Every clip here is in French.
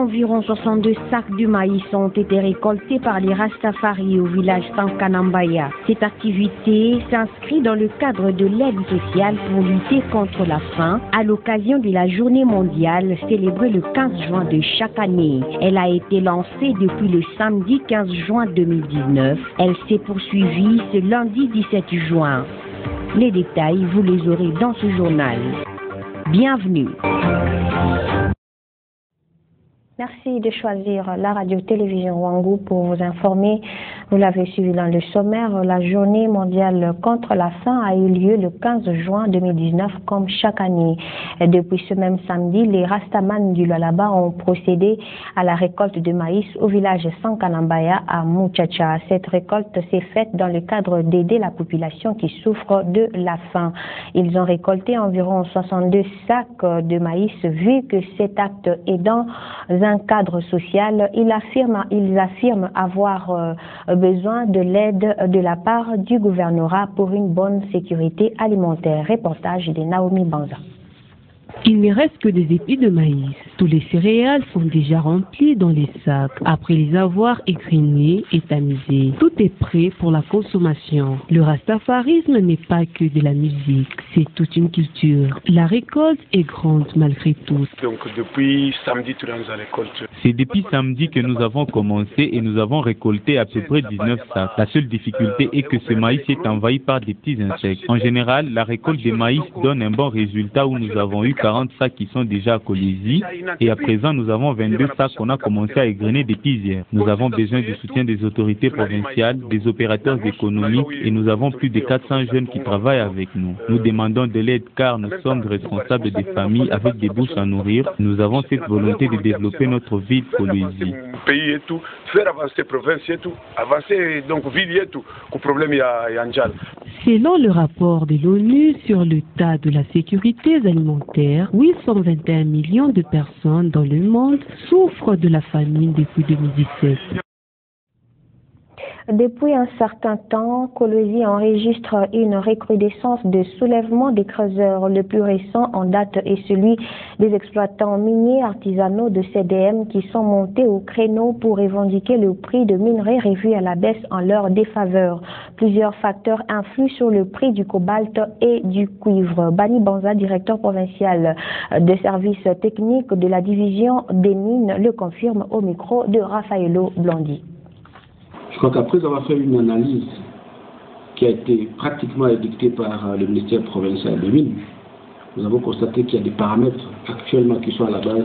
Environ 62 sacs de maïs ont été récoltés par les Rastafari au village Sankanambaya. Cette activité s'inscrit dans le cadre de l'aide sociale pour lutter contre la faim à l'occasion de la journée mondiale célébrée le 15 juin de chaque année. Elle a été lancée depuis le samedi 15 juin 2019. Elle s'est poursuivie ce lundi 17 juin. Les détails, vous les aurez dans ce journal. Bienvenue. Merci de choisir la radio-télévision Wangu pour vous informer. Vous l'avez suivi dans le sommaire. La journée mondiale contre la faim a eu lieu le 15 juin 2019 comme chaque année. Et depuis ce même samedi, les Rastamans du Lualaba ont procédé à la récolte de maïs au village Sankanambaya à Muchacha. Cette récolte s'est faite dans le cadre d'aider la population qui souffre de la faim. Ils ont récolté environ 62 sacs de maïs. Vu que cet acte est dans un cadre social, ils affirment avoir besoin de l'aide de la part du gouvernorat pour une bonne sécurité alimentaire. Reportage de Naomi Banza. Il ne reste que des épis de maïs. Tous les céréales sont déjà remplis dans les sacs. Après les avoir égrenés et tamisés, tout est prêt pour la consommation. Le rastafarisme n'est pas que de la musique, c'est toute une culture. La récolte est grande malgré tout. Donc depuis samedi, tu as récolté. C'est depuis samedi que nous avons commencé et nous avons récolté à peu près 19 sacs. La seule difficulté est que ce maïs est envahi par des petits insectes. En général, la récolte des maïs donne un bon résultat où nous avons eu 40 sacs qui sont déjà à Colésie et à présent nous avons 22 sacs qu'on a commencé à égrener depuis hier. Nous avons besoin du soutien des autorités provinciales, des opérateurs économiques et nous avons plus de 400 jeunes qui travaillent avec nous. Nous demandons de l'aide car nous sommes responsables des familles avec des bouches à nourrir. Nous avons cette volonté de développer notre ville Colésie. Pays et tout, faire avancer province et tout, avancer donc ville et tout, qu'au problème il y a Selon le rapport de l'ONU sur l'état de la sécurité alimentaire, 821 millions de personnes dans le monde souffrent de la famine depuis 2017. Depuis un certain temps, Colésie enregistre une recrudescence de soulèvement des creuseurs. Le plus récent en date est celui des exploitants miniers artisanaux de CDM qui sont montés au créneau pour revendiquer le prix de minerais revu à la baisse en leur défaveur. Plusieurs facteurs influent sur le prix du cobalt et du cuivre. Bani Banza, directeur provincial de services techniques de la division des mines, le confirme au micro de Raffaello Blondi. Je crois qu'après avoir fait une analyse qui a été pratiquement édictée par le ministère provincial des Mines, nous avons constaté qu'il y a des paramètres actuellement qui sont à la base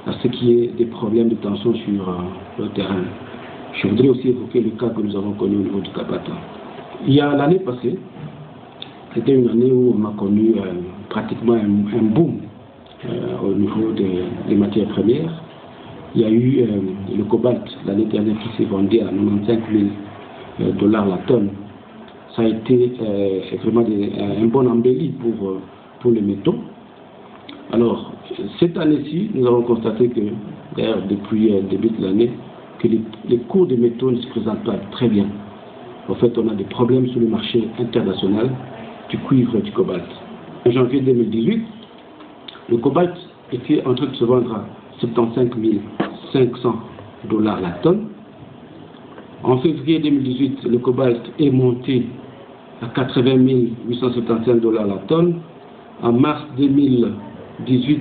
à ce qui est des problèmes de tension sur le terrain. Je voudrais aussi évoquer le cas que nous avons connu au niveau du Kapata. Il y a l'année passée, c'était une année où on a connu pratiquement un boom au niveau des matières premières. Il y a eu le cobalt l'année dernière qui s'est vendu à 95 000 $ la tonne. Ça a été vraiment un bon embelli pour les métaux. Alors, cette année-ci, nous avons constaté que, d'ailleurs, depuis le début de l'année, que les cours des métaux ne se présentent pas très bien. En fait, on a des problèmes sur le marché international du cuivre et du cobalt. En janvier 2018, le cobalt était en train de se vendre à 75 500 $ la tonne. En février 2018, le cobalt est monté à 80 875 $ la tonne. En mars 2018,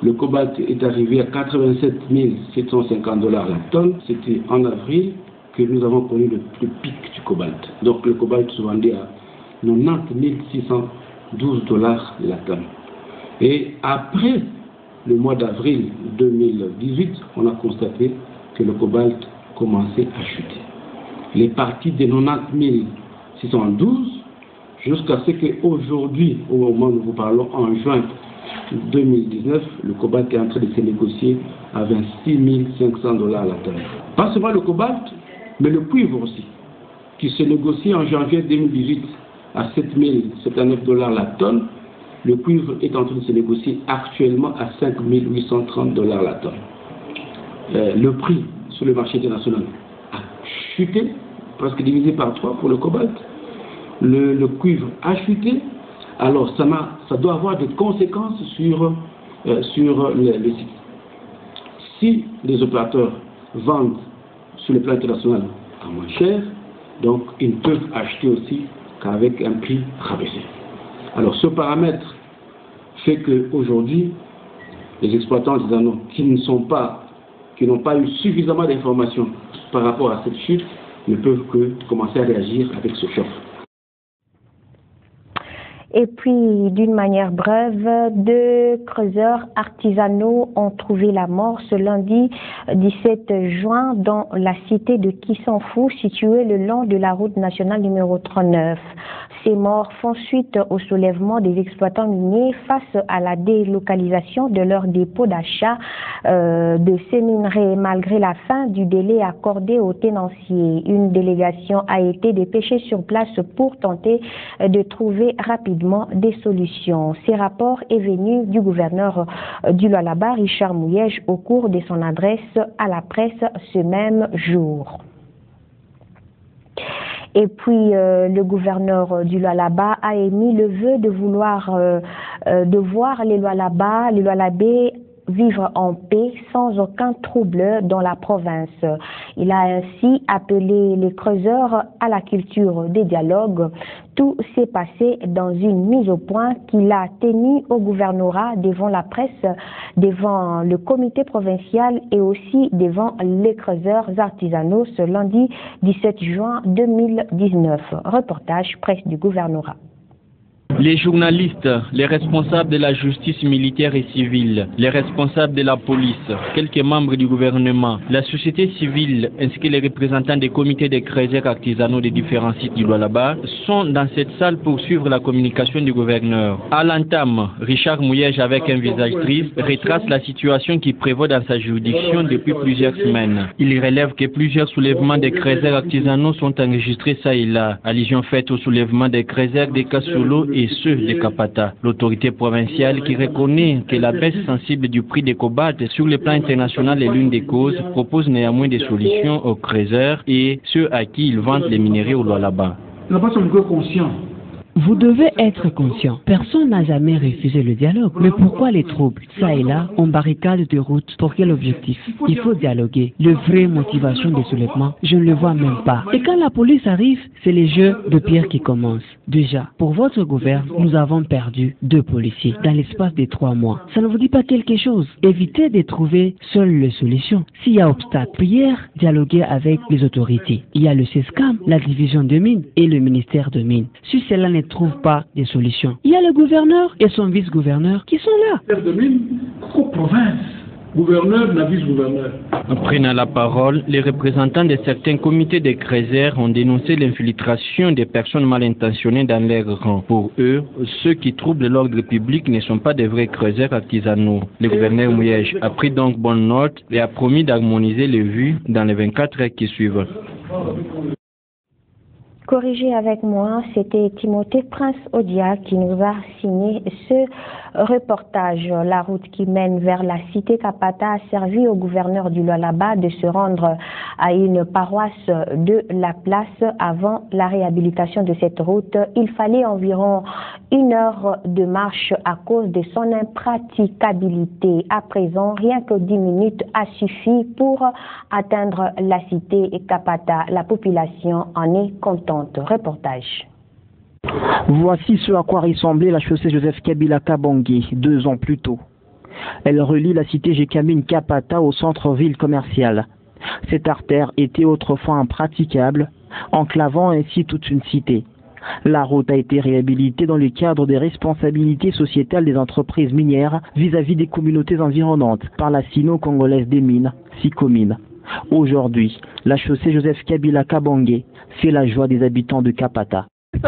le cobalt est arrivé à 87 750 $ la tonne. C'était en avril que nous avons connu le pic du cobalt. Donc le cobalt se vendait à 90 612 $ la tonne. Et après le mois d'avril 2018, on a constaté que le cobalt commençait à chuter. Il est parti de 90 612 jusqu'à ce qu'aujourd'hui, au moment où nous vous parlons, en juin 2019, le cobalt est en train de se négocier à 26 500 $ la tonne. Pas seulement le cobalt, mais le cuivre aussi, qui se négocie en janvier 2018 à 7 079 $ la tonne. Le cuivre est en train de se négocier actuellement à 5 830 $ la tonne. Le prix sur le marché international a chuté, presque divisé par 3 pour le cobalt. Le cuivre a chuté. Alors ça doit avoir des conséquences sur le site. si les opérateurs vendent sur le plan international à moins cher, donc ils ne peuvent acheter aussi qu'avec un prix rabaissé. Alors ce paramètre fait qu'aujourd'hui, les exploitants artisanaux qui n'ont pas eu suffisamment d'informations par rapport à cette chute ne peuvent que commencer à réagir avec ce choc. Et puis, d'une manière brève, 2 creuseurs artisanaux ont trouvé la mort ce lundi 17 juin dans la cité de Kissanfou, située le long de la route nationale numéro 39. Ces morts font suite au soulèvement des exploitants miniers face à la délocalisation de leur dépôt d'achat de ces minerais malgré la fin du délai accordé aux tenanciers. Une délégation a été dépêchée sur place pour tenter de trouver rapidement des solutions. Ces rapports est venu du gouverneur du Lualaba, Richard Mouyej, au cours de son adresse à la presse ce même jour. Et puis, le gouverneur du Lualaba a émis le vœu de voir les Lualabais vivre en paix sans aucun trouble dans la province. Il a ainsi appelé les creuseurs à la culture des dialogues. Tout s'est passé dans une mise au point qu'il a tenue au gouvernorat devant la presse, devant le comité provincial et aussi devant les creuseurs artisanaux ce lundi 17 juin 2019. Reportage presse du gouvernorat. Les journalistes, les responsables de la justice militaire et civile, les responsables de la police, quelques membres du gouvernement, la société civile ainsi que les représentants des comités des creuseurs artisanaux des différents sites du Lualaba sont dans cette salle pour suivre la communication du gouverneur. À l'entame, Richard Mouyej, avec un visage triste, retrace la situation qui prévaut dans sa juridiction depuis plusieurs semaines. Il relève que plusieurs soulèvements des creuseurs artisanaux sont enregistrés ça et là, allusion faite au soulèvement des creuseurs des Kasolo et ceux de Kapata. L'autorité provinciale qui reconnaît que la baisse sensible du prix des cobalt sur le plan international est l'une des causes, propose néanmoins des solutions aux creuseurs et ceux à qui ils vendent les minerais au Lualaba. Là-bas, sont conscients. Vous devez être conscient. Personne n'a jamais refusé le dialogue. Mais pourquoi les troubles? Ça et là, on barricade des routes. Pour quel objectif? Il faut dialoguer. La vraie motivation des soulèvements, je ne le vois même pas. Et quand la police arrive, c'est les jeux de pierre qui commencent. Déjà, pour votre gouvernement, nous avons perdu 2 policiers dans l'espace de 3 mois. Ça ne vous dit pas quelque chose? Évitez de trouver seules les solutions. S'il y a obstacle, prière, dialoguer avec les autorités. Il y a le CESCAM, la division de mines et le ministère de mines. Si cela n'est trouve pas des solutions. Il y a le gouverneur et son vice-gouverneur qui sont là. De mine, aux provinces, gouverneur, na vice-gouverneur. Prenant la parole, les représentants de certains comités de creuseurs ont dénoncé l'infiltration des personnes mal intentionnées dans leurs rangs. Pour eux, ceux qui troublent l'ordre public ne sont pas de vrais creuseurs artisanaux. Le gouverneur Mouyej a pris donc bonne note et a promis d'harmoniser les vues dans les 24 heures qui suivent. Corrigez avec moi, c'était Timothée Prince Odia qui nous a signé ce reportage. La route qui mène vers la cité Kapata a servi au gouverneur du Lualaba de se rendre à une paroisse de la place avant la réhabilitation de cette route. Il fallait environ 1 heure de marche à cause de son impraticabilité. À présent, rien que 10 minutes a suffi pour atteindre la cité Kapata. La population en est contente. Reportage. Voici ce à quoi ressemblait la chaussée Joseph Kabila Kabangui 2 ans plus tôt. Elle relie la cité Gécamine Kapata au centre-ville commercial. Cette artère était autrefois impraticable, enclavant ainsi toute une cité. La route a été réhabilitée dans le cadre des responsabilités sociétales des entreprises minières vis-à-vis des communautés environnantes par la Sino-Congolaise des mines, SICOMINE. Aujourd'hui, la chaussée Joseph Kabila Kabangui fait la joie des habitants de Kapata. Nous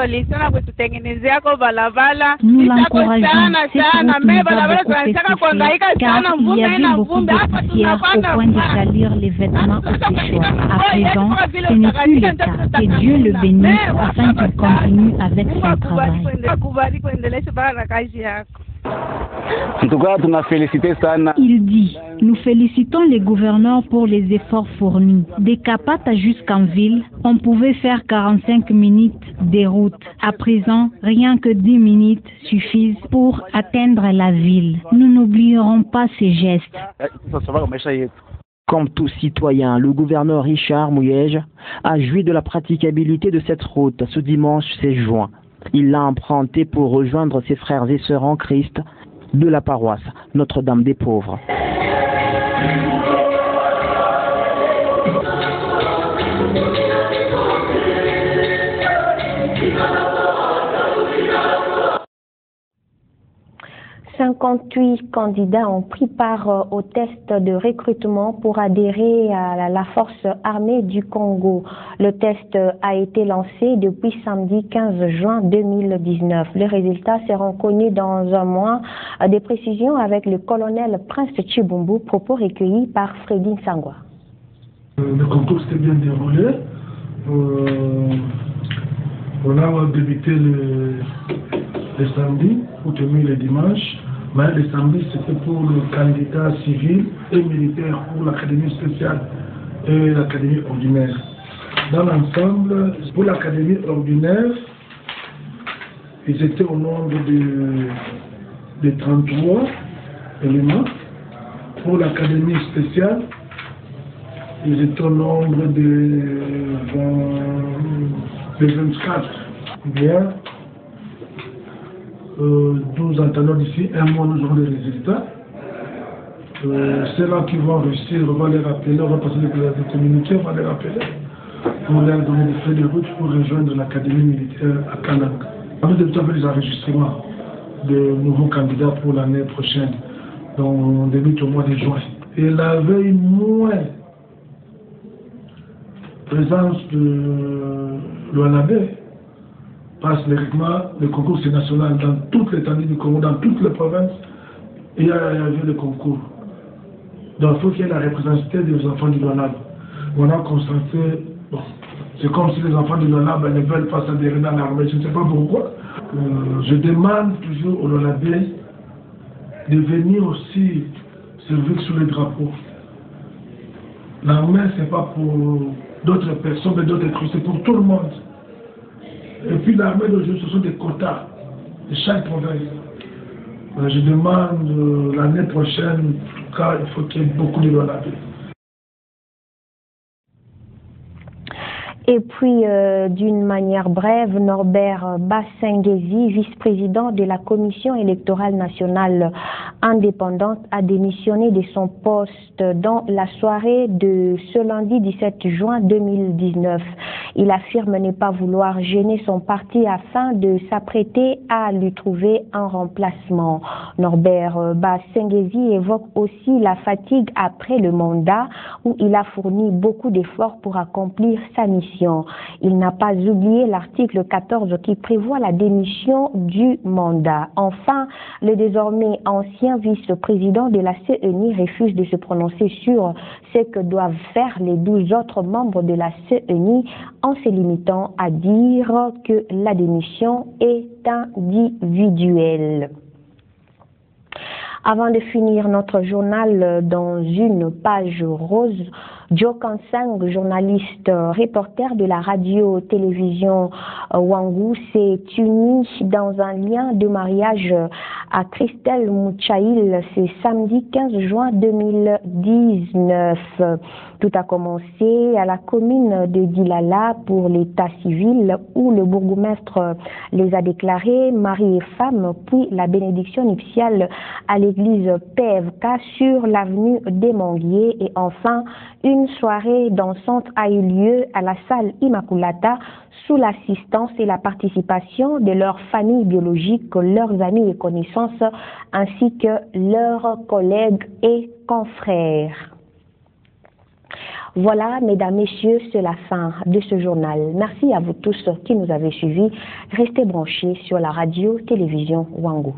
l'encourageons, cette route nous a beaucoup fait souffrir, car il y avait beaucoup de poussière au point de salir les vêtements au séchoir. À présent, ce n'est plus le cas. Que Dieu le bénisse afin qu'il continue avec son travail. En tout cas, il dit, nous félicitons les gouverneurs pour les efforts fournis. Des Kapata jusqu'en ville, on pouvait faire 45 minutes de route. À présent, rien que 10 minutes suffisent pour atteindre la ville. Nous n'oublierons pas ces gestes. Comme tout citoyen, le gouverneur Richard Mouyège a joui de la praticabilité de cette route ce dimanche 16 juin. Il l'a empruntée pour rejoindre ses frères et sœurs en Christ de la paroisse Notre-Dame des Pauvres. 58 candidats ont pris part au test de recrutement pour adhérer à la force armée du Congo. Le test a été lancé depuis samedi 15 juin 2019. Les résultats seront connus dans un mois. Des précisions avec le colonel Prince Chibumbu, propos recueillis par Freddy Sangwa. Le concours s'est bien déroulé. On a débuté le samedi pour terminer le dimanche. Mais le samedi, c'était pour le candidat civil et militaire pour l'académie spéciale et l'académie ordinaire. Dans l'ensemble, pour l'académie ordinaire, ils étaient au nombre de 33 éléments. Pour l'académie spéciale, ils étaient au nombre de 24. Bien. Nous entendons d'ici un mois, nous aurons les résultats. Ceux-là qui vont réussir, on va les rappeler, on va passer les communiqués, on va les rappeler pour leur donner des feuilles de route pour rejoindre l'académie militaire à Kanang. Nous débutons avec les enregistrements de nouveaux candidats pour l'année prochaine, donc on débute au mois de juin. Et la veille moins présence de l'ONAB, passe le concours c'est national dans toute l'étendue du Congo, dans toutes les provinces, il y a eu le concours. Donc il faut qu'il y ait la représentativité des enfants du LONAB. On a constaté, bon, c'est comme si les enfants du LONAB ne veulent pas s'adhérer dans l'armée, je ne sais pas pourquoi. Je demande toujours au LONAB de venir aussi servir sous les drapeaux. L'armée, ce n'est pas pour d'autres personnes, mais d'autres trucs, c'est pour tout le monde. Et puis l'armée d'aujourd'hui, ce sont des quotas de chaque province. Je demande l'année prochaine, en tout cas, il faut qu'il y ait beaucoup de l'ONAB. Et puis, d'une manière brève, Norbert Bassengezi, vice-président de la Commission électorale nationale indépendante, a démissionné de son poste dans la soirée de ce lundi 17 juin 2019. Il affirme ne pas vouloir gêner son parti afin de s'apprêter à lui trouver un remplacement. Norbert Bassengezi évoque aussi la fatigue après le mandat où il a fourni beaucoup d'efforts pour accomplir sa mission. Il n'a pas oublié l'article 14 qui prévoit la démission du mandat. Enfin, le désormais ancien vice-président de la CENI refuse de se prononcer sur ce que doivent faire les 12 autres membres de la CENI en se limitant à dire que la démission est individuelle. Avant de finir notre journal dans une page rose, Joe Kansang, journaliste reporter de la radio-télévision Wangu, s'est uni dans un lien de mariage à Christelle Mouchaïl ce samedi 15 juin 2019. Tout a commencé à la commune de Dilala pour l'état civil où le bourgmestre les a déclarés mari et femme, puis la bénédiction nuptiale à l'église PFK sur l'avenue des Manguiers et enfin une soirée dansante a eu lieu à la salle Immaculata sous l'assistance et la participation de leurs familles biologiques, leurs amis et connaissances ainsi que leurs collègues et confrères. Voilà, mesdames, messieurs, c'est la fin de ce journal. Merci à vous tous qui nous avez suivis. Restez branchés sur la radio-télévision Wangu.